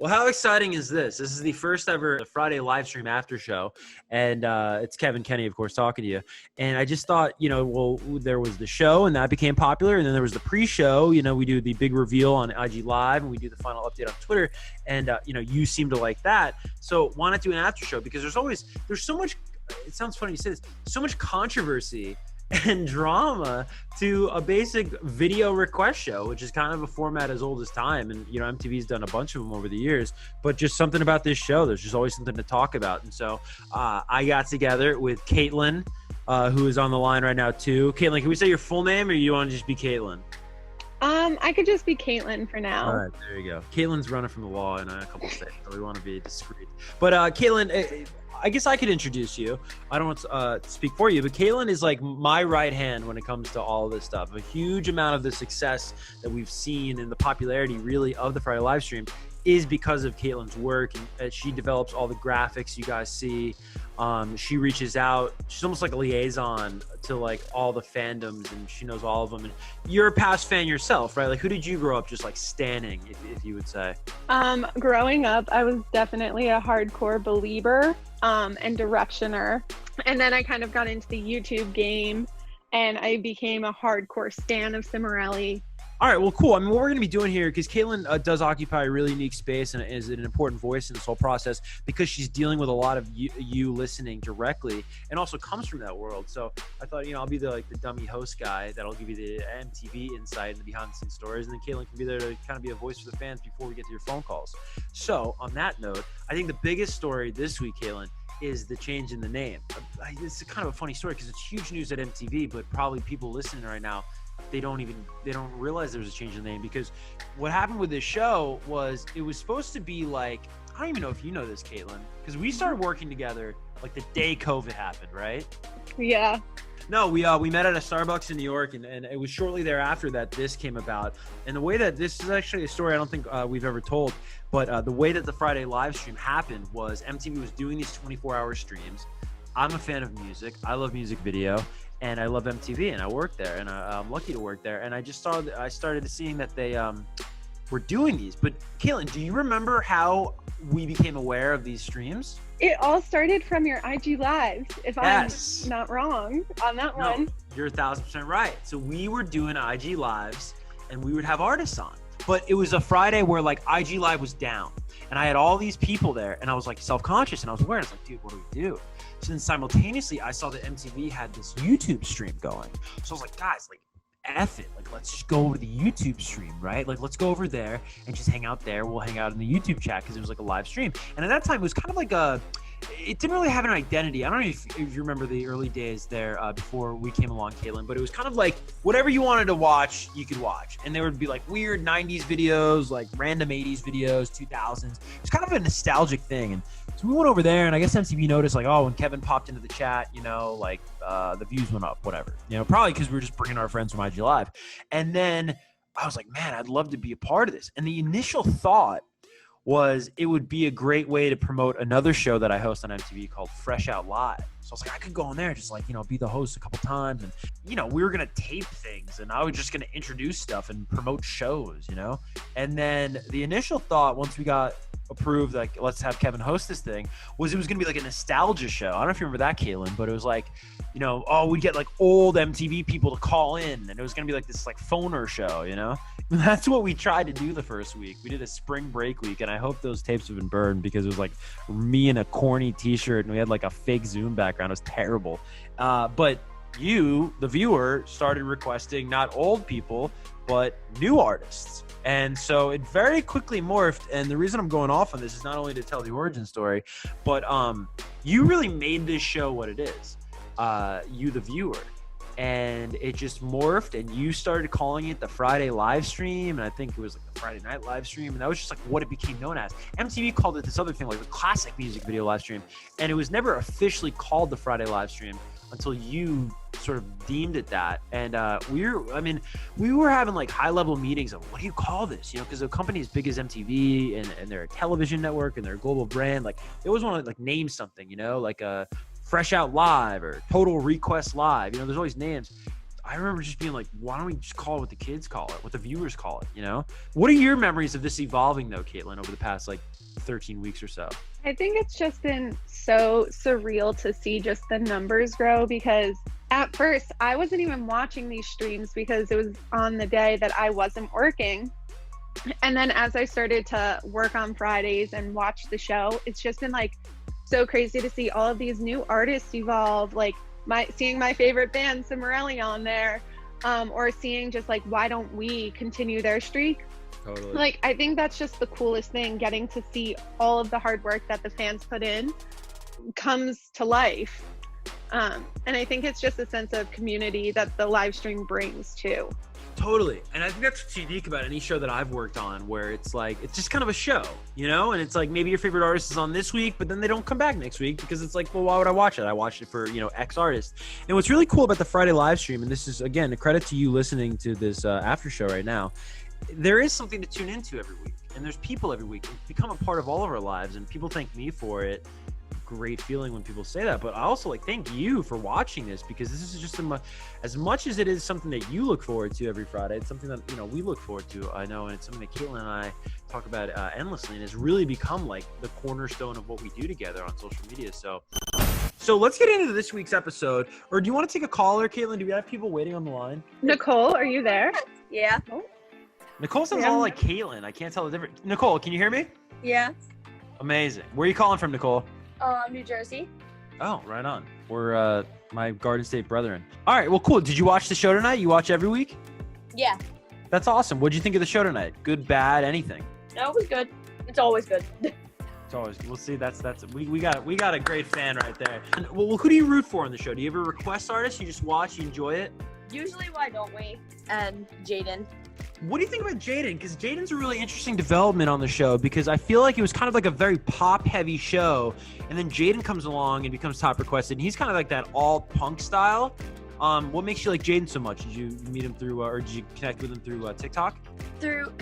Well, how exciting is this? This is the first ever Friday Livestream Aftershow, and it's Kevan, Kenney, of course, talking to you. And I just thought, well, there was the show, and that became popular, and then there was the pre-show. We do the big reveal on IG Live, and we do the final update on Twitter, and you seem to like that. So why not do an aftershow? Because there's so much. It sounds funny you say this. So much controversy and drama to a basic video request show, which is kind of a format as old as time. And, MTV's done a bunch of them over the years, but just something about this show, there's just always something to talk about. And so I got together with Caitlin, who is on the line right now too. Caitlin, can we say your full name or you want to just be Caitlin? I could just be Caitlin for now. All right, there you go. Caitlin's running from the law in a couple states, so we want to be discreet. But Caitlin, I guess I could introduce you. I don't want to speak for you, but Caitlin is like my right hand when it comes to all of this stuff. A huge amount of the success that we've seen and the popularity really of the Friday Livestream is because of Caitlin's work, and she develops all the graphics you guys see. She reaches out. She's almost like a liaison to like all the fandoms, and she knows all of them. And you're a past fan yourself, right? Like, who did you grow up just like standing, if you would say? Growing up, I was definitely a hardcore believer and directioner. And then I kind of got into the YouTube game, and I became a hardcore stan of Cimarelli. All right, well, cool. I mean, what we're going to be doing here, because Caitlin does occupy a really unique space and is an important voice in this whole process because she's dealing with a lot of you listening directly and also comes from that world. So I thought, I'll be the dummy host guy that'll give you the MTV insight and the behind-the-scenes stories, and then Caitlin can be there to kind of be a voice for the fans before we get to your phone calls. So on that note, I think the biggest story this week, Caitlin, is the change in the name. It's kind of a funny story because it's huge news at MTV, but probably people listening right now, they don't realize there's a change in the name, because what happened with this show was it was supposed to be like, I don't even know if you know this, Caitlin, because we started working together like the day COVID happened, right? Yeah. No, we met at a Starbucks in New York, and it was shortly thereafter that this came about. And the way that this is actually a story I don't think we've ever told, but the way that the Friday live stream happened was MTV was doing these 24-hour streams. I'm a fan of music. I love music video, and I love MTV, and I work there, and I'm lucky to work there. And I started seeing that they were doing these. But Caitlin, do you remember how we became aware of these streams? It all started from your IG Lives, if Yes. I'm not wrong on that one. You're 1,000% right. So we were doing IG Lives, and we would have artists on. But it was a Friday where like IG Live was down, and I had all these people there, and I was like self-conscious, and I was aware. I was like, dude, what do we do? So then simultaneously, I saw that MTV had this YouTube stream going. So I was like, guys, like, F it. Like, let's just go over to the YouTube stream, right? Like, let's go over there and just hang out there. We'll hang out in the YouTube chat because it was like a live stream. And at that time, it was kind of like it didn't really have an identity. I don't know if you remember the early days there before we came along, Caitlin, but it was kind of like whatever you wanted to watch, you could watch. And there would be like weird 90s videos, like random 80s videos, 2000s. It's kind of a nostalgic thing. And so we went over there, and I guess MTV noticed like, oh, when Kevan popped into the chat, like the views went up, whatever. Probably because we were just bringing our friends from IG Live. And then I was like, man, I'd love to be a part of this. And the initial thought was it would be a great way to promote another show that I host on MTV called Fresh Out Live. So I was like, I could go on there and just like, be the host a couple times. And, we were going to tape things, and I was just going to introduce stuff and promote shows, And then the initial thought, once we got approved, like, let's have Kevan host this thing, was it was going to be like a nostalgia show. I don't know if you remember that, Caitlin, but it was like, we'd get like old MTV people to call in, and it was going to be like this like phoner show, And that's what we tried to do the first week. We did a spring break week, and I hope those tapes have been burned because it was like me in a corny t-shirt, and we had like a fake Zoom background. It was terrible. But you, the viewer, started requesting not old people, but new artists. And so it very quickly morphed. And the reason I'm going off on this is not only to tell the origin story, but you really made this show what it is, you, the viewer. And it just morphed, and you started calling it the Friday live stream, and I think it was like the Friday night live stream, and that was just like what it became known as. MTV called it this other thing, like the classic music video live stream, and it was never officially called the Friday live stream until you sort of deemed it that. And we were having like high level meetings of what do you call this, because a company as big as MTV and they're a television network and they're a global brand, like they always want to like name something, like a Fresh Out Live or Total Request Live. There's always names. I remember just being like, why don't we just call it what the kids call it, what the viewers call it, you know? What are your memories of this evolving though, Caitlin, over the past like 13 weeks or so? I think it's just been so surreal to see just the numbers grow, because at first I wasn't even watching these streams because it was on the day that I wasn't working. And then as I started to work on Fridays and watch the show, it's just been like so crazy to see all of these new artists evolve, like seeing my favorite band Cimorelli on there, or seeing just like, why don't we continue their streak? Totally. Like, I think that's just the coolest thing, getting to see all of the hard work that the fans put in comes to life. And I think it's just a sense of community that the live stream brings too. Totally. And I think that's what's unique about any show that I've worked on, where it's like, it's just kind of a show, you know? And it's like, maybe your favorite artist is on this week, but then they don't come back next week because it's like, well, why would I watch it? I watched it for, you know, X artist. And what's really cool about the Friday live stream, and this is, again, a credit to you listening to this after show right now, there is something to tune into every week. And there's people every week. It's become a part of all of our lives, and people thank me for it. Great feeling when people say that, but I also like thank you for watching this, because this is just as much as it is something that you look forward to every Friday. It's something that, you know, we look forward to, I know, and it's something that Caitlin and I talk about endlessly, and it's really become like the cornerstone of what we do together on social media. So let's get into this week's episode. Or do you want to take a caller, Caitlin? Do we have people waiting on the line? Nicole, are you there? Yeah. Nicole sounds all like Caitlin. I can't tell the difference. Nicole, can you hear me? Yeah. Amazing. Where are you calling from, Nicole? New Jersey. Oh, right on. We're my Garden State brethren. All right, well, cool. Did you watch the show tonight? You watch every week? Yeah. That's awesome. What'd you think of the show tonight? Good, bad, anything? No, it was good. It's always good. It's always. We'll see. We got a great fan right there. And, well, who do you root for on the show? Do you ever request artists? You just watch, you enjoy it? Usually, Why Don't We? And Jaden. What do you think about Jaden? Because Jaden's a really interesting development on the show, because I feel like it was kind of like a very pop-heavy show, and then Jaden comes along and becomes top requested, and he's kind of like that all-punk style. What makes you like Jaden so much? Did you meet him through, or did you connect with him through TikTok? Through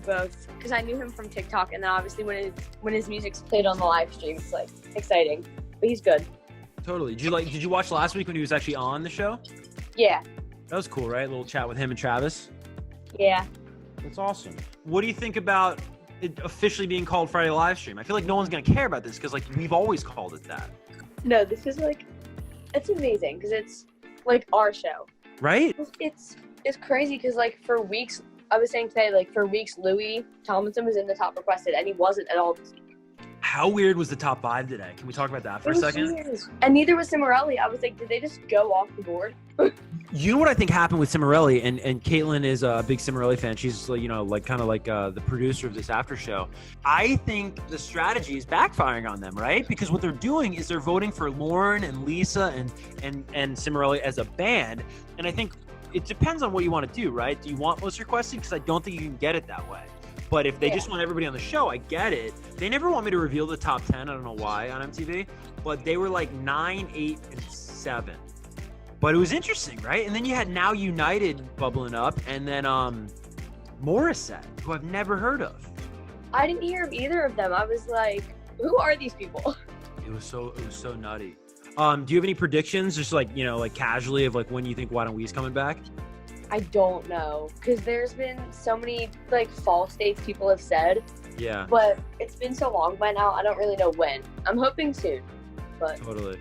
both, because I knew him from TikTok, and then obviously when his music's played on the live stream, it's like exciting. But he's good. Totally. Did you watch last week when he was actually on the show? Yeah. That was cool, right? A little chat with him and Travis. Yeah. That's awesome. What do you think about it officially being called Friday Livestream? I feel like no one's gonna care about this because like we've always called it that. No, this is like, it's amazing because it's like our show. Right? It's crazy because like for weeks, I was saying today, like for weeks, Louis Tomlinson was in the top requested and he wasn't at all this week. How weird was the top 5 today? Can we talk about that for a second? Weird. And neither was Cimorelli. I was like, did they just go off the board? You know what I think happened with Cimorelli, and Caitlin is a big Cimorelli fan. She's, you know, like kind of like the producer of this after show. I think the strategy is backfiring on them, right? Because what they're doing is they're voting for Lauren and Lisa and Cimorelli as a band, and I think it depends on what you want to do, right? Do you want most requested? Because I don't think you can get it that way. But if they just want everybody on the show, I get it. They never want me to reveal the top 10. I don't know why on MTV, but they were like 9, 8, and 7. But it was interesting, right? And then you had Now United bubbling up, and then Morissette, who I've never heard of. I didn't hear of either of them. I was like, who are these people? It was so nutty. Do you have any predictions, just like, you know, like casually, of like when you think Why Don't We's coming back? I don't know, because there's been so many like false dates people have said. Yeah. But it's been so long by now, I don't really know when. I'm hoping soon, but Totally.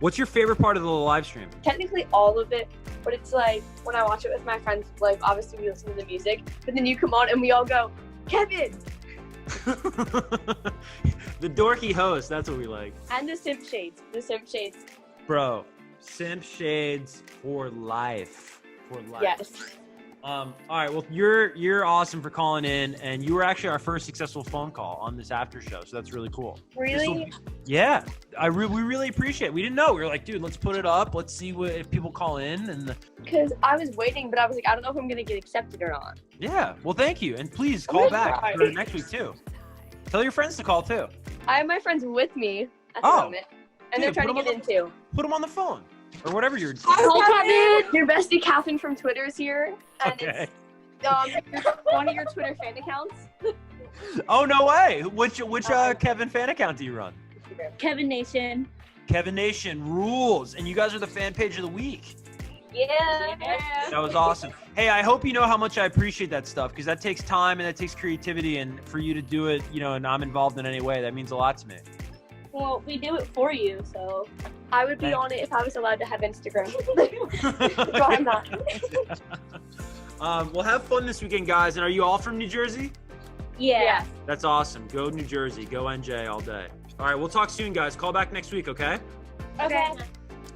What's your favorite part of the live stream? technically all of it. But it's like when I watch it with my friends, like obviously we listen to the music, but then you come on and we all go, Kevin, The dorky host, that's what we like. and the simp shades. Bro, simp shades for life. For life. Yes. All right, well, you're awesome for calling in, and you were actually our first successful phone call on this after show, so that's really cool. Really? Yeah, we really appreciate it. We didn't know. We were like, dude, let's put it up. Let's see if people call in. And Because I was waiting, but I was like, I don't know if I'm gonna get accepted or not. yeah, well, thank you, and please I'm call gonna back try. for next week too. Tell your friends to call too. I have my friends with me at the Oh. moment, and Dude, they're trying to put get 'em in too. Put them on the phone or whatever you're. Hi, Kevin! Your bestie Catherine from Twitter is here, and Okay. it's one of your Twitter fan accounts. Oh no way! Which Kevin fan account do you run? Kevin Nation. Kevin Nation rules, and you guys are the fan page of the week. Yeah. That was awesome. Hey, I hope you know how much I appreciate that stuff, because that takes time and that takes creativity, and for you to do it, you know, and I'm involved in any way, that means a lot to me. Well, we do it for you, so I would be Thank on it if I was allowed to have Instagram. But I'm not. Well, have fun this weekend, guys. And are you all from New Jersey? Yeah. That's awesome. Go New Jersey. Go NJ all day. All right, we'll talk soon, guys. Call back next week, okay? Okay.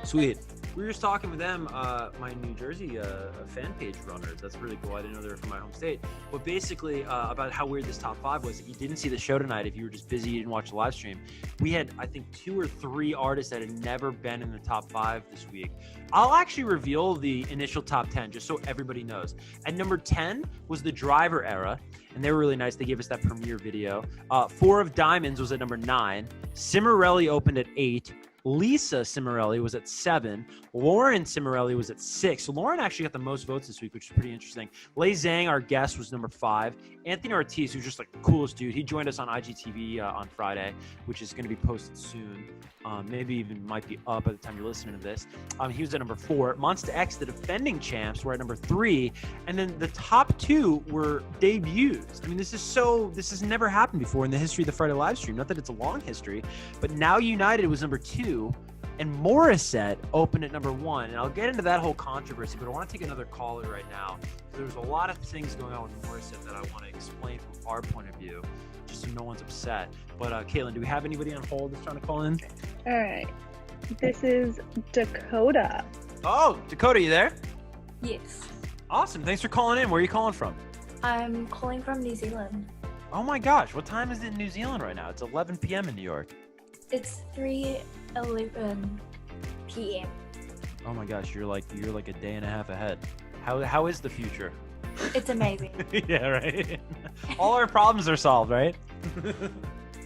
Sweet. We were just talking with them, my New Jersey fan page runners. That's really cool. I didn't know they were from my home state. But basically, about how weird this top 5 was. If you didn't see the show tonight, if you were just busy, you didn't watch the live stream, we had, I think, 2 or 3 artists that had never been in the top 5 this week. I'll actually reveal the initial top 10 just so everybody knows. At number 10 was the Driver Era, and they were really nice. They gave us that premiere video. 4 of Diamonds was at number 9. Cimarelli opened at 8. Lisa Cimarelli was at 7. Lauren Cimarelli was at 6. So Lauren actually got the most votes this week, which is pretty interesting. Lei Zhang, our guest, was number 5. Anthony Ortiz, who's just like the coolest dude, he joined us on IGTV on Friday, which is going to be posted soon. Maybe even might be up by the time you're listening to this. He was at number 4. Monsta X, the defending champs, were at number 3. And then the top 2 were debuts. I mean, this has never happened before in the history of the Friday Livestream. Not that it's a long history, but Now United was number 2. And Morissette opened at number 1. And I'll get into that whole controversy, but I want to take another caller right now. There's a lot of things going on with Morissette that I want to explain from our point of view, just so no one's upset. But Caitlin, do we have anybody on hold that's trying to call in? All right. This is Dakota. Oh, Dakota, you there? Yes. Awesome. Thanks for calling in. Where are you calling from? I'm calling from New Zealand. Oh my gosh, what time is it in New Zealand right now? It's 11 p.m. in New York. It's 3:11 p.m. Oh my gosh, you're like a day and a half ahead. How is the future? It's amazing. Yeah, right. All our problems are solved, right?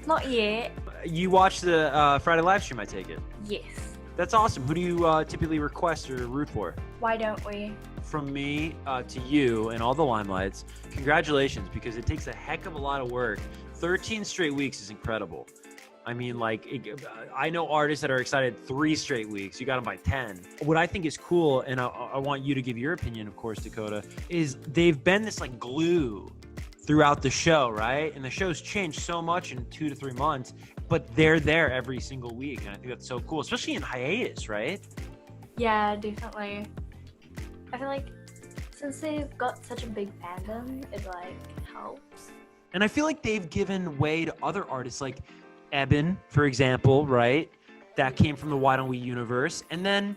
Not yet. You watch the Friday live stream, I take it. Yes. That's awesome. Who do you typically request or root for? Why don't we? From me to you and all the Limelights, congratulations, because it takes a heck of a lot of work. 13 straight weeks is incredible. I mean, like, I know artists that are excited 3 straight weeks. You got them by 10. What I think is cool, and I want you to give your opinion, of course, Dakota, is they've been this like glue throughout the show, right? And the show's changed so much in 2 to 3 months, but they're there every single week. And I think that's so cool, especially in hiatus, right? Yeah, definitely. I feel like since they've got such a big fandom, it like helps. And I feel like they've given way to other artists like Eben, for example, right? That came from the Why Don't We universe. And then,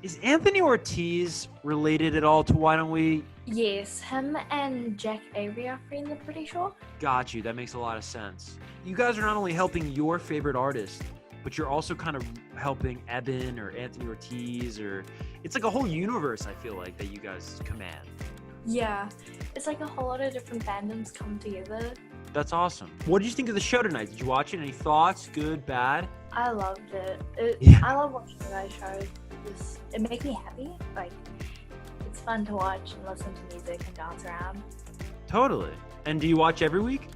is Anthony Ortiz related at all to Why Don't We? Yes, him and Jack Avery are friends, I'm pretty sure. Got you. That makes a lot of sense. You guys are not only helping your favorite artist, but you're also kind of helping Eben or Anthony Ortiz, or it's like a whole universe, I feel like, that you guys command. Yeah, it's like a whole lot of different fandoms come together. That's awesome. What did you think of the show tonight? Did you watch it? Any thoughts? Good, bad? I loved it. Yeah. I love watching the live show. It makes me happy. Like, it's fun to watch and listen to music and dance around. Totally. And do you watch every week?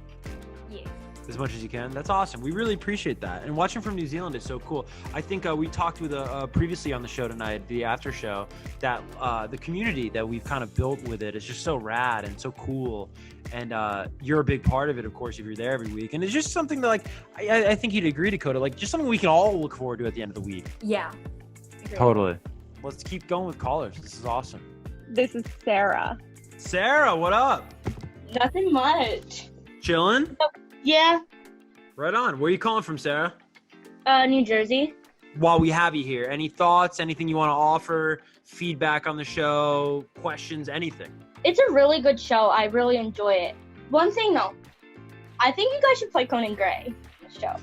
Yeah. As much as you can? That's awesome. We really appreciate that. And watching from New Zealand is so cool. I think we talked with previously on the show tonight, the after show, that the community that we've kind of built with it is just so rad and so cool. And you're a big part of it, of course, if you're there every week. And it's just something that, like, I think you'd agree, Dakota, like just something we can all look forward to at the end of the week. Yeah. Agreed. Totally. Let's keep going with callers. This is awesome. This is Sarah. Sarah, what up? Nothing much. Chilling? Yeah. Right on. Where are you calling from, Sarah? New Jersey. While we have you here, any thoughts, anything you want to offer, feedback on the show, questions, anything? It's a really good show. I really enjoy it. One thing though, I think you guys should play Conan Gray in the show.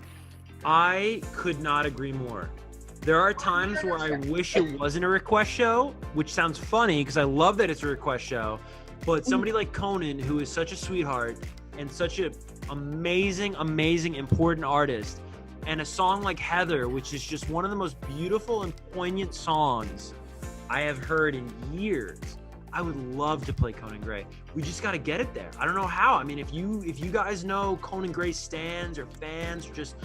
I could not agree more. There are times where I wish it wasn't a request show, which sounds funny because I love that it's a request show, but somebody like Conan, who is such a sweetheart and such an amazing, important artist, and a song like Heather, which is just one of the most beautiful and poignant songs I have heard in years. I would love to play Conan Gray. We just got to get it there. I don't know how. I mean, if you guys know Conan Gray stans or fans or just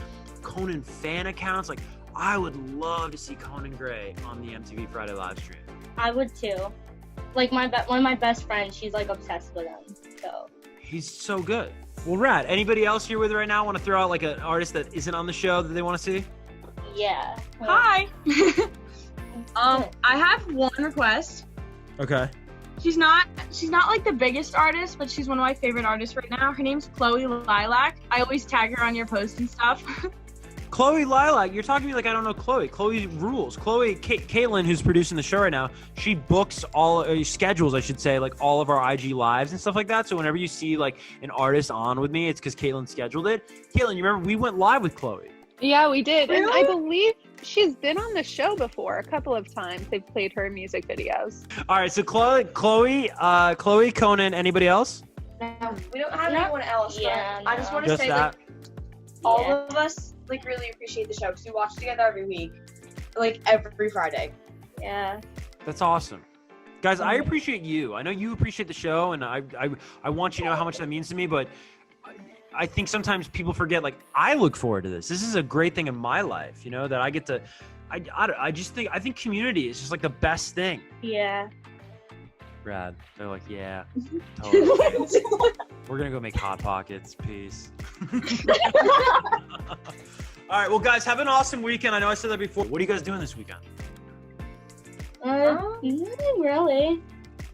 Conan fan accounts, like, I would love to see Conan Gray on the MTV Friday live stream. I would too. Like one of my best friends, she's like obsessed with him. So He's so good. Well, rad. Anybody else here with it right now want to throw out like an artist that isn't on the show that they want to see? yeah. Hi. I have one request. Okay. She's not like the biggest artist, but she's one of my favorite artists right now. Her name's Chloe Lilac. I always tag her on your posts and stuff. Chloe Lilac, you're talking to me like I don't know Chloe. Chloe rules. Caitlin, who's producing the show right now, she books schedules, I should say, like all of our IG lives and stuff like that. So whenever you see like an artist on with me, it's because Caitlin scheduled it. Caitlin, you remember we went live with Chloe? Yeah, we did. And Really? I believe she's been on the show before a couple of times. They've played her music videos. All right, so Chloe, Conan, anybody else? We don't have anyone else. Yeah, I just no. want to Just say, that. like, all Yeah. of us like really appreciate the show because we watch together every week, like every Friday. Yeah. That's awesome. Guys, I appreciate you. I know you appreciate the show, and I want you to know how much that means to me, but I think sometimes people forget, like, I look forward to this. This is a great thing in my life, you know, that I get to, I think community is just like the best thing. Yeah. Rad. They're like, yeah, totally. We're going to go make Hot Pockets. Peace. All right. Well, guys, have an awesome weekend. I know I said that before. What are you guys doing this weekend? Nothing really.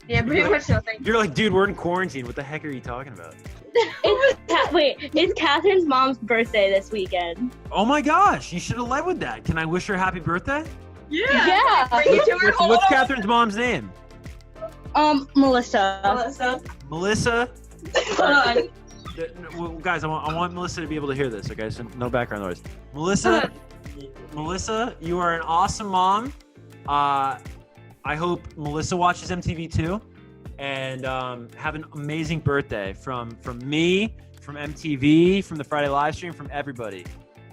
Yeah, pretty much nothing. You're like, dude, we're in quarantine. What the heck are you talking about? It's Catherine's mom's birthday this weekend. Oh my gosh, you should have led with that. Can I wish her happy birthday? Yeah. Bring you to her. What's Catherine's mom's name? Melissa. Melissa? Hold on. Well, guys, I want Melissa to be able to hear this, okay? So no background noise. Melissa, you are an awesome mom. I hope Melissa watches MTV too. And have an amazing birthday from me, from MTV, from the Friday Livestream, from everybody.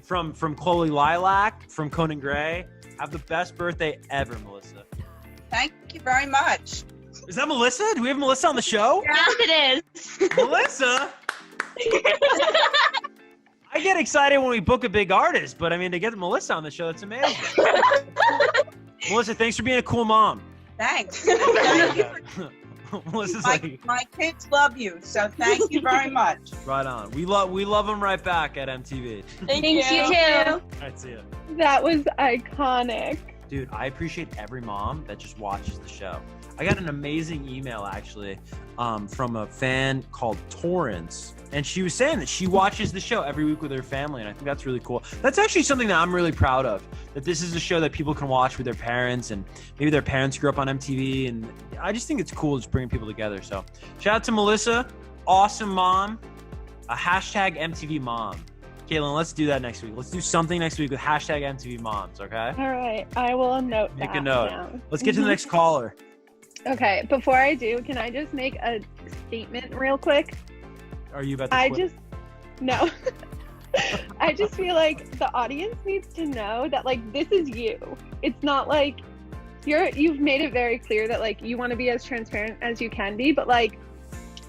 From Chloe Lilac, from Conan Gray. Have the best birthday ever, Melissa. Thank you very much. Is that Melissa? Do we have Melissa on the show? Yes, it is. Melissa? I get excited when we book a big artist, but I mean, to get Melissa on the show, that's amazing. Melissa, thanks for being a cool mom. Thanks. Thank you for- Melissa's like, my kids love you, so thank you very much. right on. We love them right back at MTV. Thank you too. All right, see ya. That was iconic. Dude, I appreciate every mom that just watches the show. I got an amazing email actually from a fan called Torrance, and she was saying that she watches the show every week with her family, and I think that's really cool. That's actually something that I'm really proud of, that this is a show that people can watch with their parents, and maybe their parents grew up on MTV, and I just think it's cool just bringing people together. So shout out to Melissa, awesome mom, a hashtag MTV mom. Caitlin, let's do that next week. Let's do something next week with hashtag MTV moms, okay? All right, I will note Make that a note. down. Let's get to the next caller. Okay, before I do, can I just make a statement real quick? Are you about to I quit? just, no. I just feel like the audience needs to know that, like, this is you. It's not like you've made it very clear that, like, you want to be as transparent as you can be, but, like,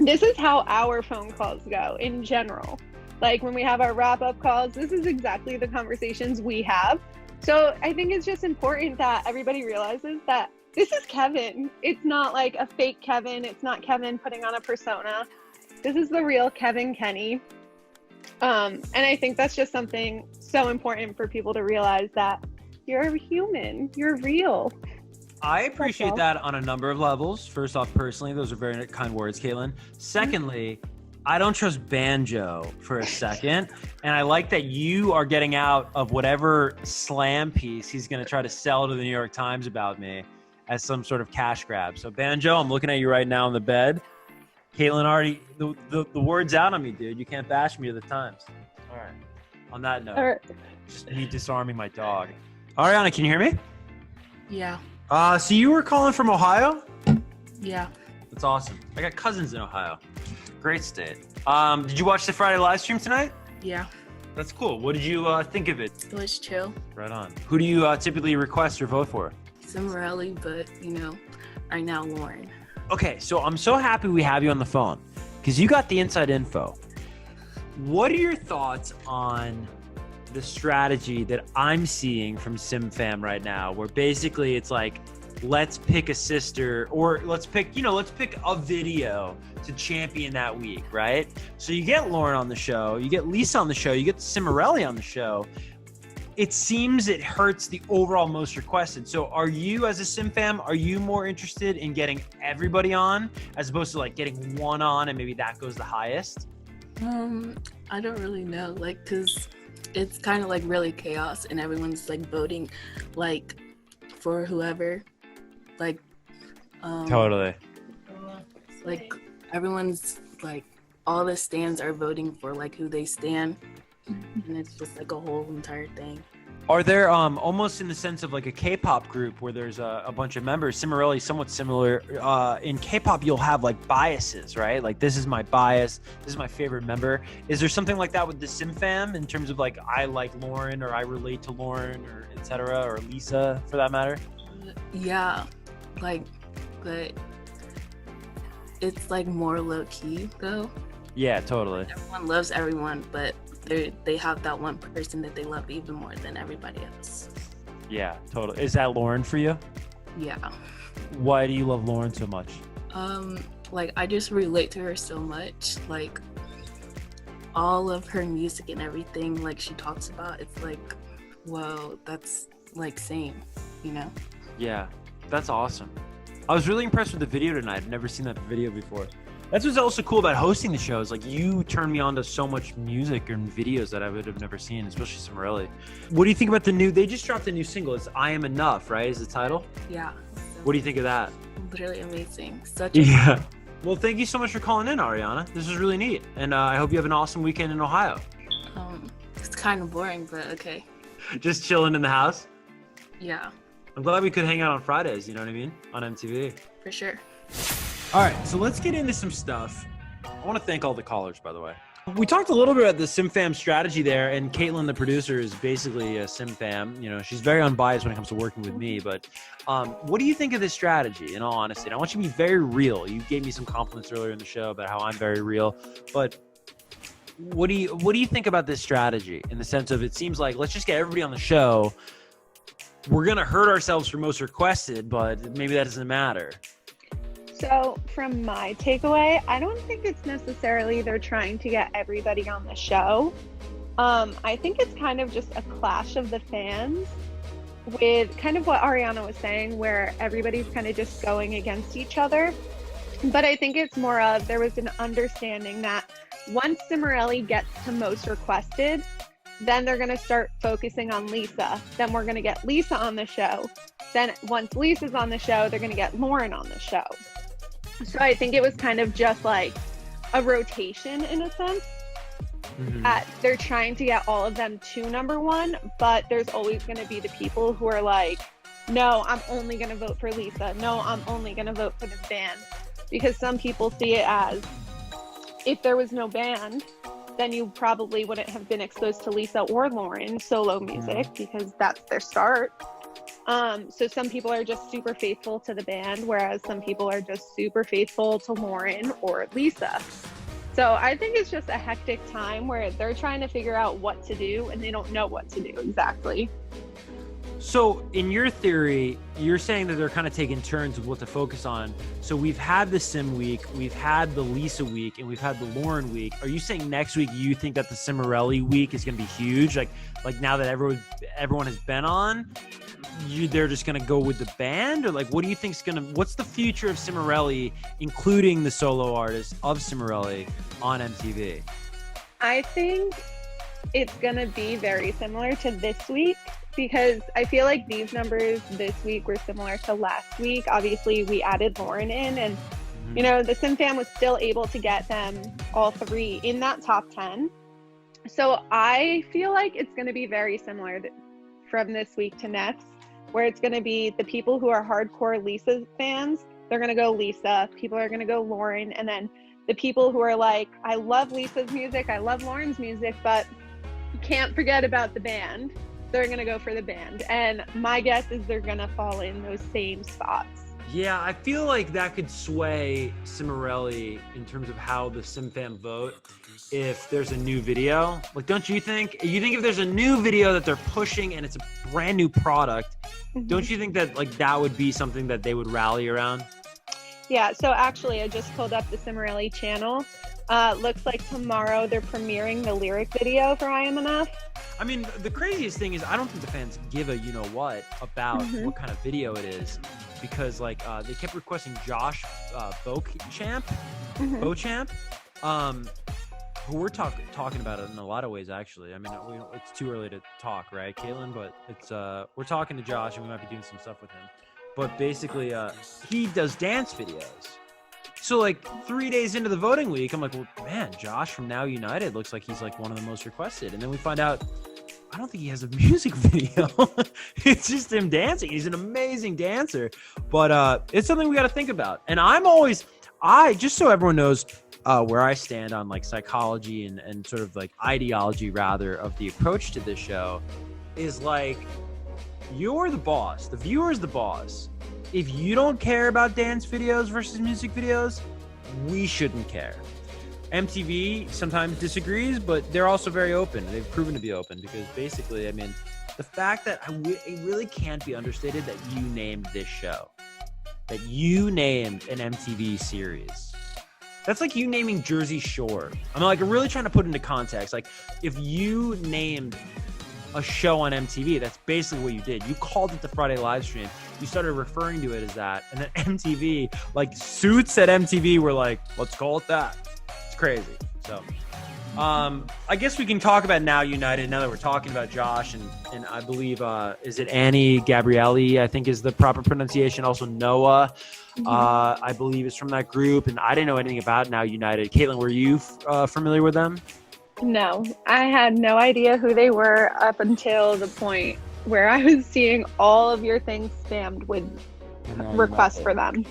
this is how our phone calls go in general. Like, when we have our wrap-up calls, this is exactly the conversations we have. So I think it's just important that everybody realizes that this is Kevin. It's not like a fake Kevin. It's not Kevin putting on a persona. This is the real Kevin Kenney. And I think that's just something so important for people to realize, that you're a human. You're real. I appreciate all. that on a number of levels. First off, personally, those are very kind words, Caitlin. Secondly, I don't trust Banjo for a second. And I like that you are getting out of whatever slam piece he's going to try to sell to the New York Times about me as some sort of cash grab. So Banjo, I'm looking at you right now in the bed. Caitlin already, the word's out on me, dude. You can't bash me to the Times. All right. On that note, Or, just me disarming my dog. Ariana, can you hear me? Yeah. So you were calling from Ohio? Yeah. That's awesome. I got cousins in Ohio. Great state. Did you watch the Friday live stream tonight? Yeah. That's cool. What did you think of it? It was chill. Right on. Who do you typically request or vote for? Similarly, but right now Lauren. Okay, so I'm so happy we have you on the phone because you got the inside info. What are your thoughts on the strategy that I'm seeing from SimFam right now, where basically it's like let's pick a sister, or let's pick a video to champion that week, right? So you get Lauren on the show, you get Lisa on the show, you get Cimorelli on the show. It seems it hurts the overall most requested. So are you, as a Sim fam, are you more interested in getting everybody on as opposed to like getting one on and maybe that goes the highest? I don't really know, like, cause it's kind of like really chaos and everyone's like voting like for whoever, like Totally. like everyone's like, all the stands are voting for like who they stand, and it's just like a whole entire thing. Are there almost in the sense of like a K-pop group where there's a bunch of members? Cimorelli is somewhat similar. In K-pop, you'll have like biases, right? Like, this is my bias. This is my favorite member. Is there something like that with the Sim fam in terms of like, I like Lauren, or I relate to Lauren, or etc., or Lisa for that matter? Yeah, like, but it's like more low key though. Yeah, totally. Everyone loves everyone, but they have that one person that they love even more than everybody else. Yeah, totally. Is that Lauren for you? Yeah. Why do you love Lauren so much? Like, I just relate to her so much. Like, all of her music and everything, like, she talks about, it's like, whoa, that's like same, you know? Yeah, that's awesome. I was really impressed with the video tonight. I've never seen that video before. That's what's also cool about hosting the show, is like, you turned me on to so much music and videos that I would have never seen, especially Cimorelli. What do you think about they just dropped a new single. It's I Am Enough, right? Is the title? Yeah. What do you think of that? Literally amazing. Such a Yeah. Well, thank you so much for calling in, Ariana. This was really neat. And I hope you have an awesome weekend in Ohio. it's kind of boring, but okay. Just chilling in the house? Yeah, I'm glad we could hang out on Fridays, you know what I mean? On MTV. for sure. All right, so let's get into some stuff. I want to thank all the callers, by the way. We talked a little bit about the SimFam strategy there, and Caitlin, the producer, is basically a SimFam. You know, she's very unbiased when it comes to working with me, but what do you think of this strategy, in all honesty? And I want you to be very real. You gave me some compliments earlier in the show about how I'm very real, but what do you think about this strategy, in the sense of, it seems like, let's just get everybody on the show. We're going to hurt ourselves for most requested, but maybe that doesn't matter. So from my takeaway, I don't think it's necessarily they're trying to get everybody on the show. I think it's kind of just a clash of the fans, with kind of what Ariana was saying, where everybody's kind of just going against each other. But I think it's more of, there was an understanding that once Cimorelli gets to most requested, then they're going to start focusing on Lisa. Then we're going to get Lisa on the show. Then once Lisa's on the show, they're going to get Lauren on the show. So I think it was kind of just like a rotation, in a sense. Mm-hmm. They're trying to get all of them to number one, but there's always going to be the people who are like, no, I'm only going to vote for Lisa. No, I'm only going to vote for the band. Because some people see it as, if there was no band, then you probably wouldn't have been exposed to Lisa or Lauren solo music, because that's their start. So some people are just super faithful to the band, whereas some people are just super faithful to Lauren or Lisa. So I think it's just a hectic time where they're trying to figure out what to do, and they don't know what to do exactly. So in your theory, you're saying that they're kind of taking turns of what to focus on. So we've had the Sim week, we've had the Lisa week, and we've had the Lauren week. Are you saying next week you think that the Cimorelli week is going to be huge? Like now that everyone has been on, they're just going to go with the band? Or like, what do you think's what's the future of Cimorelli, including the solo artists of Cimorelli on MTV? I think it's going to be very similar to this week, because I feel like these numbers this week were similar to last week. Obviously, we added Lauren in, and you know, the Sim fam was still able to get them all three in that top 10. So I feel like it's going to be very similar from this week to next, where it's going to be the people who are hardcore Lisa fans, they're going to go Lisa. People are going to go Lauren. And then the people who are like, I love Lisa's music, I love Lauren's music, but can't forget about the band, they're going to go for the band. And my guess is they're going to fall in those same spots. Yeah, I feel like that could sway Cimarelli in terms of how the SimFam vote if there's a new video. Like, don't you think? You think if there's a new video that they're pushing and it's a brand new product, don't you think that like that would be something that they would rally around? Yeah, so actually I just pulled up the Cimarelli channel. Looks like tomorrow they're premiering the lyric video for I Am Enough. I mean, the craziest thing is I don't think the fans give a you-know-what about what kind of video it is, because like they kept requesting Josh Beauchamp, who we're talking about it in a lot of ways, actually. I mean, it's too early to talk, right, Caitlin? But it's we're talking to Josh, and we might be doing some stuff with him. But basically, he does dance videos. So like 3 days into the voting week, I'm like, well, man, Josh from Now United looks like he's like one of the most requested. And then we find out, I don't think he has a music video. It's just him dancing. He's an amazing dancer. But it's something we got to think about. And just so everyone knows where I stand on like psychology and sort of like ideology rather of the approach to this show is like, you're the boss. The viewer's the boss. If you don't care about dance videos versus music videos, we shouldn't care. MTV sometimes disagrees, but they're also very open. They've proven to be open because basically, I mean, the fact that it really can't be understated that you named this show, that you named an MTV series. That's like you naming Jersey Shore. I'm like really trying to put into context. Like if you named a show on MTV, that's basically what you did. You called it the Friday Livestream. You started referring to it as that. And then MTV, like suits at MTV were like, let's call it that. It's crazy. So I guess we can talk about Now United now that we're talking about Josh and I believe, is it Annie Gabrielli, I think is the proper pronunciation. Also Noah, I believe is from that group. And I didn't know anything about Now United. Caitlin, were you familiar with them? No, I had no idea who they were up until the point where I was seeing all of your things spammed with requests for them.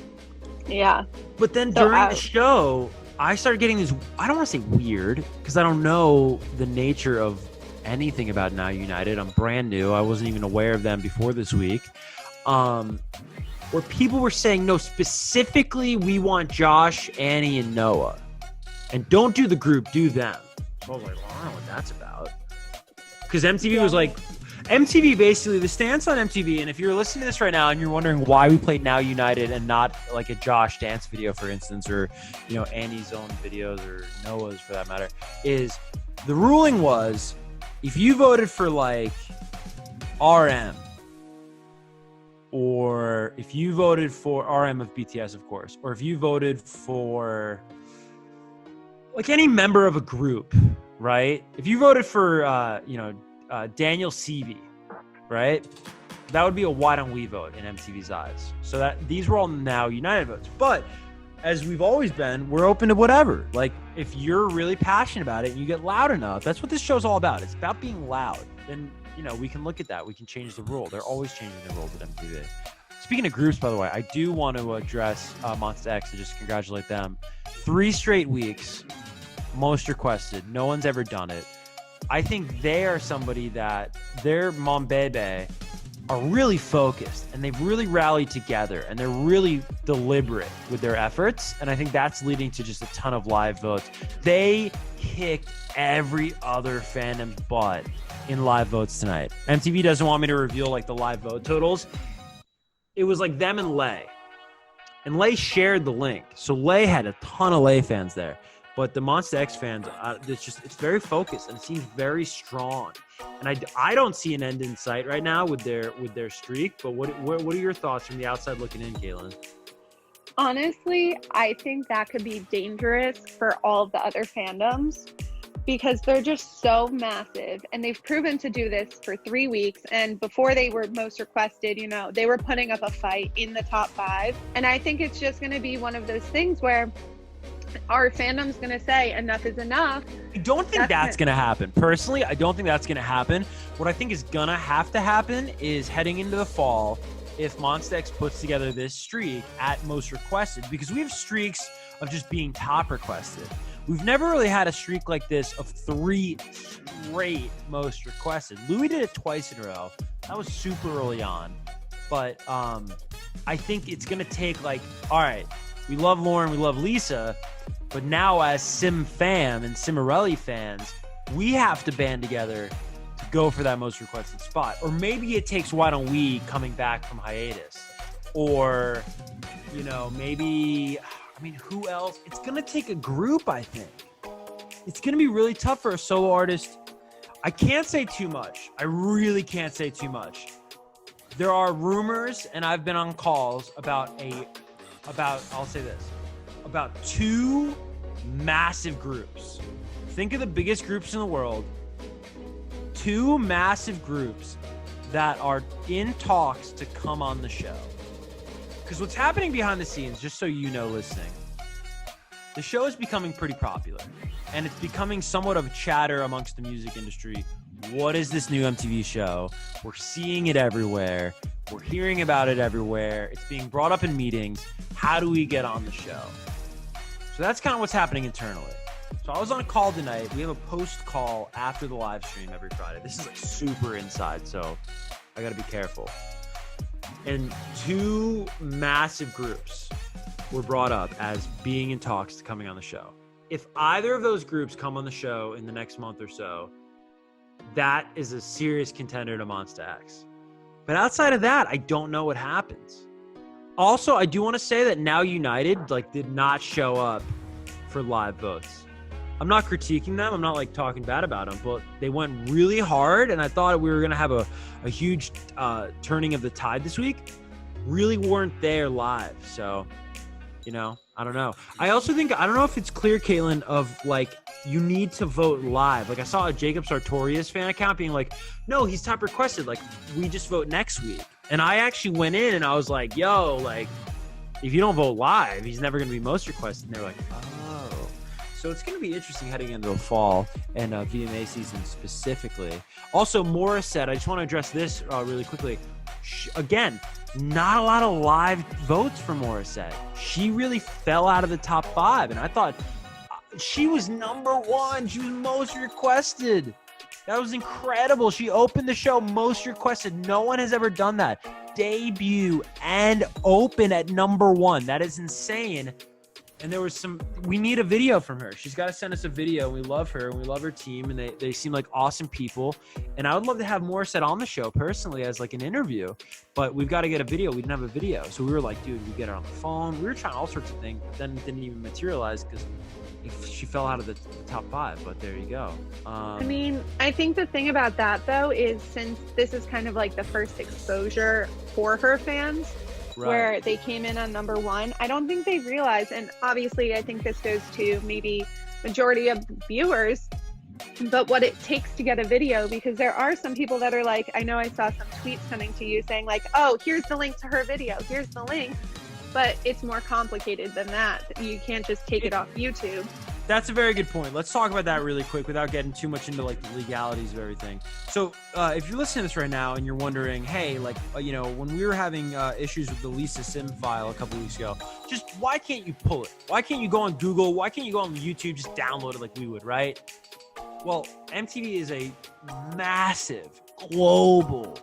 Yeah. But then during the show, I started getting these, I don't want to say weird, because I don't know the nature of anything about Now United. I'm brand new. I wasn't even aware of them before this week. Where people were saying, no, specifically we want Josh, Annie, and Noah. And don't do the group, do them. So I was like, well, I don't know what that's about. Because MTV was like, MTV basically, the stance on MTV, and if you're listening to this right now and you're wondering why we played Now United and not like a Josh dance video, for instance, or, you know, Annie's own videos or Noah's for that matter, is the ruling was if you voted for like RM, or if you voted for RM of BTS, of course, or if you voted for like any member of a group, right? If you voted for, Daniel Seavey, right? That would be a why don't we vote in MTV's eyes. So that these were all Now United votes. But as we've always been, we're open to whatever. Like if you're really passionate about it and you get loud enough, that's what this show's all about. It's about being loud. Then, you know, we can look at that. We can change the rule. They're always changing the rules at MTV. Speaking of groups, by the way, I do want to address Monsta X and just congratulate them. 3 straight weeks, most requested. No one's ever done it. I think they are somebody that their Mom Bebe are really focused and they've really rallied together and they're really deliberate with their efforts. And I think that's leading to just a ton of live votes. They kicked every other fandom's butt in live votes tonight. MTV doesn't want me to reveal like the live vote totals. It was like them and Lay. And Lay shared the link. So Lay had a ton of Lay fans there. But the Monsta X fans, it's very focused and it seems very strong. And I don't see an end in sight right now with their streak. But what are your thoughts from the outside looking in, Caitlin? Honestly, I think that could be dangerous for all of the other fandoms because they're just so massive and they've proven to do this for 3 weeks. And before they were most requested, you know, they were putting up a fight in the top 5. And I think it's just going to be one of those things where our fandom's going to say enough is enough. I don't think that's going to happen. Personally, I don't think that's going to happen. What I think is going to have to happen is heading into the fall, if Monsta X puts together this streak at most requested, because we have streaks of just being top requested. We've never really had a streak like this of 3 straight most requested. Louis did it twice in a row. That was super early on. But I think it's going to take like, all right, we love Lauren, we love Lisa, but now as Sim fam and Cimarelli fans, we have to band together to go for that most requested spot. Or maybe it takes Why Don't We coming back from hiatus. Or, you know, maybe, I mean, who else? It's going to take a group, I think. It's going to be really tough for a solo artist. I can't say too much. I really can't say too much. There are rumors, and I've been on calls about I'll say this, about 2 massive groups. Think of the biggest groups in the world. 2 massive groups that are in talks to come on the show. Because what's happening behind the scenes, just so you know listening, the show is becoming pretty popular. And it's becoming somewhat of a chatter amongst the music industry. What is this new MTV show? We're seeing it everywhere. We're hearing about it everywhere. It's being brought up in meetings. How do we get on the show? So that's kind of what's happening internally. So I was on a call tonight. We have a post call after the live stream every Friday. This is like super inside, so I got to be careful. And 2 massive groups were brought up as being in talks to coming on the show. If either of those groups come on the show in the next month or so, that is a serious contender to Monsta X. But outside of that, I don't know what happens. Also, I do want to say that Now United did not show up for live votes. I'm not critiquing them. I'm not talking bad about them, but they went really hard, and I thought we were going to have a huge turning of the tide this week. Really weren't there live, so, you know, I don't know. I also think, I don't know if it's clear, Caitlin, of you need to vote live. I saw a Jacob Sartorius fan account being like, no, he's top requested. We just vote next week. And I actually went in and I was like, yo, if you don't vote live, he's never going to be most requested. And they're like, oh. So it's going to be interesting heading into the fall and VMA season specifically. Also, Morris said, I just want to address this really quickly. Again, not a lot of live votes for Morissette. She really fell out of the top 5, and I thought she was number 1. She was most requested. That was incredible. She opened the show most requested. No one has ever done that. Debut and open at number 1. That is insane. And there was we need a video from her. She's got to send us a video. We love her, and we love her team, and they seem like awesome people. And I would love to have Morissette on the show personally as an interview, but we've got to get a video. We didn't have a video. So we were like, dude, we get her on the phone. We were trying all sorts of things, but then it didn't even materialize because she fell out of the top 5, but there you go. I mean, I think the thing about that though is since this is kind of the first exposure for her fans, right, where they came in on number 1, I don't think they realize, and obviously I think this goes to maybe majority of viewers, but what it takes to get a video, because there are some people that are I know I saw some tweets coming to you saying oh, here's the link to her video, here's the link. But it's more complicated than that. You can't just take it off YouTube. That's a very good point. Let's talk about that really quick without getting too much into the legalities of everything. So if you're listening to this right now and you're wondering, hey, when we were having issues with the Lisa Sim file a couple weeks ago, just why can't you pull it? Why can't you go on Google? Why can't you go on YouTube, just download it like we would, right? Well, MTV is a massive global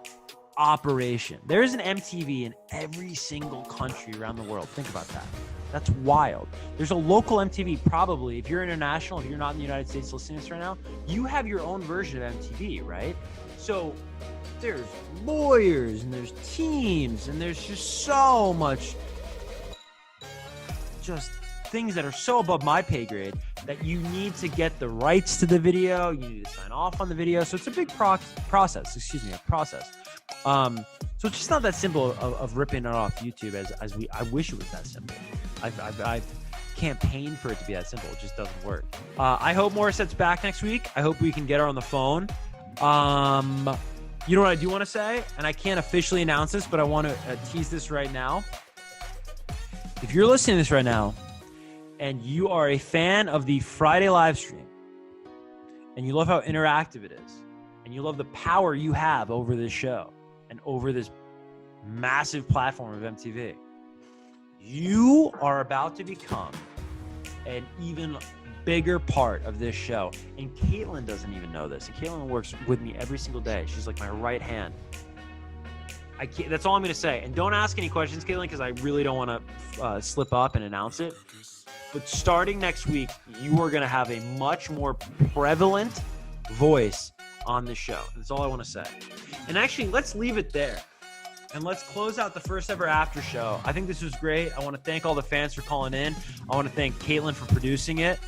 operation. There's an MTV in every single country around the world. Think about that. That's wild. There's a local MTV probably. If you're international, if you're not in the United States listening to this right now, you have your own version of MTV, right? So there's lawyers and there's teams and there's just so much just things that are so above my pay grade that you need to get the rights to the video. You need to sign off on the video. So it's a big process. So it's just not that simple of ripping it off YouTube as I wish it was that simple. I've campaigned for it to be that simple. It just doesn't work. I hope Morissette's back next week. I hope we can get her on the phone. You know what I do want to say? And I can't officially announce this, but I want to tease this right now. If you're listening to this right now and you are a fan of the Friday Livestream and you love how interactive it is and you love the power you have over this show and over this massive platform of MTV, you are about to become an even bigger part of this show. And Caitlin doesn't even know this. And Caitlin works with me every single day. She's like my right hand. I can't, that's all I'm going to say. And don't ask any questions, Caitlin, because I really don't want to slip up and announce it. But starting next week, you are going to have a much more prevalent voice on the show. That's all I want to say. And actually, let's leave it there. And let's close out the first ever after show. I think this was great. I want to thank all the fans for calling in. I want to thank Caitlin for producing it.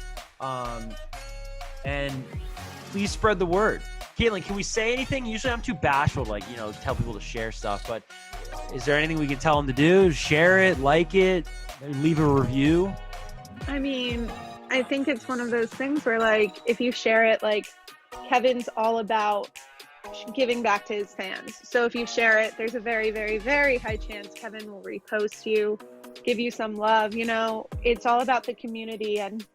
And please spread the word. Caitlin, can we say anything? Usually I'm too bashful to, like, you know, tell people to share stuff. But is there anything we can tell them to do? Share it, like it, leave a review. I mean, I think it's one of those things where, like, if you share it, like, Kevin's all about giving back to his fans. So if you share it, there's a very, very, very high chance Kevin will repost you, give you some love. You know, it's all about the community and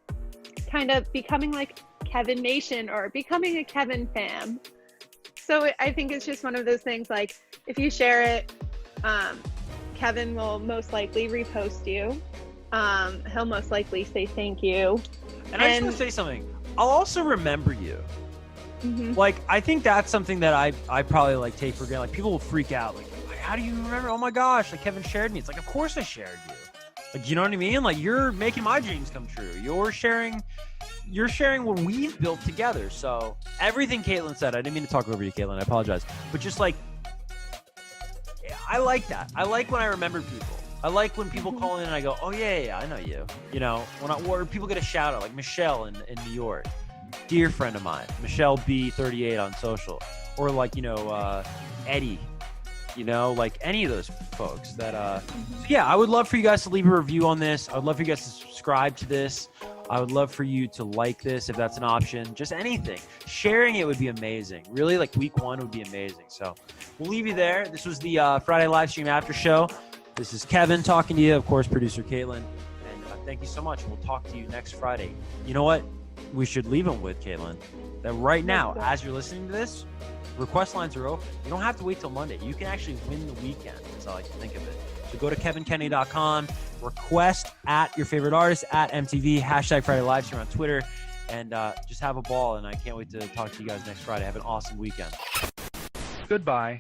kind of becoming like Kevin Nation or becoming a Kevin fam. So I think it's just one of those things, like, if you share it, Kevin will most likely repost you. He'll most likely say thank you. And I just want to say something. I'll also remember you. Mm-hmm. Like, I think that's something that I probably, like, take for granted. Like, people will freak out. Like, how do you remember? Oh my gosh, like, Kevin shared me. It's like, of course I shared you. Like, you know what I mean? Like, you're making my dreams come true. You're sharing what we've built together. So everything Caitlin said, I didn't mean to talk over you, Caitlin. I apologize. But just, like, I like that. I like when I remember people. I like when people call in and I go, oh yeah, I know you. You know, or people get a shout out, like Michelle in New York. Dear friend of mine, Michelle B38 on social, or like, you know, Eddie, you know, like any of those folks that, so yeah, I would love for you guys to leave a review on this. I would love for you guys to subscribe to this. I would love for you to like this if that's an option, just anything. Sharing it would be amazing. Really, like week 1 would be amazing. So we'll leave you there. This was the Friday Livestream After Show. This is Kevin talking to you, of course, producer Caitlin. And thank you so much. We'll talk to you next Friday. You know what? We should leave them with, Caitlin, that right now, as you're listening to this, request lines are open. You don't have to wait till Monday. You can actually win the weekend. That's how I can think of it. So go to kevinkenney.com, request at your favorite artist, at MTV, hashtag Friday Livestream on Twitter, and just have a ball. And I can't wait to talk to you guys next Friday. Have an awesome weekend. Goodbye.